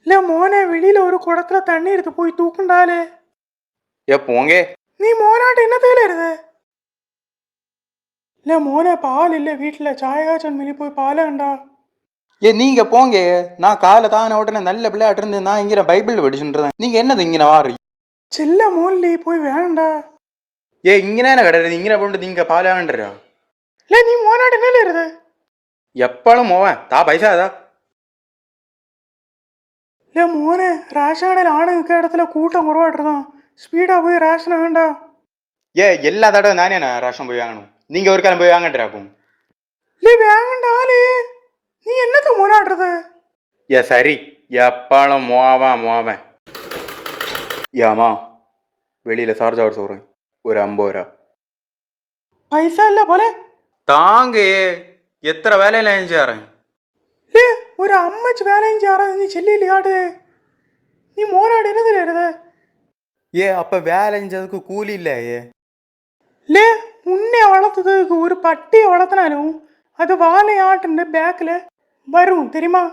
இல்ல மோனே, வெளியில ஒரு குடத்துல தண்ணி எடுத்து போய் தூக்குண்டாலே. ஏ போங்கே. நீ மோனாட்ட என்னத்துல இருது? இல்ல மோனே, பால் இல்ல வீட்டுல. சாயகாச்சன் மிலி போய் பால் கண்டா. ஏ நீங்க போங்க. நான் காலை தான உடனே நல்ல பிள்ளையாட்டு இருந்து நான் இங்கே பைபிள் படிச்சுட்டு நீங்க என்னது இங்கே வாரி? செல்ல மோன்லி போய் வேண்டா. ஏ இங்கே கிடையாது. இங்கே போட்டு நீங்க பால் வாங்கன்றா. இல்ல நீ மோனாட்ட என்னல இருது? எப்பளும் போவேன் தா பைசா அதா. இல்ல மோனே, ரேஷனில் ஆணுங்க இடத்துல கூட்டம் குறவாட்டுதான். ஸ்பீடா போய் ரேஷனை வேண்டா. ஏ எல்லா தடவை நானே ரேஷன் போய் வாங்கணும். நீங்க ஒரு காலம் போய் வாங்கன்றாக்கும். இல்ல வேண்டாலே. நீ என்னத்த மோனாடுறது? ஏ சரி, எப்பளும் மோவேன். ஏமா வெளியில சார்ஜ் சொல்றேன். ஒரு 50 ரூபா பைசா இல்ல போல. தாங்க. எத்தனை வேலையில செஞ்சாரன்? இல்ல ஒரு அம்மச்சு வேலையும் செய்யாராது. நீ செல்லியாடு. நீ மோனாடு என்னதுல இருது? ஏ அப்ப வேலை செஞ்சதுக்கு கூலி இல்லையே. இல்ல உன்னை வளர்த்ததுக்கு ஒரு பட்டியை வளர்த்தினாலும் அது வாழை ஆட்டுன்னு பேக்கில் வரும் தெரியுமா?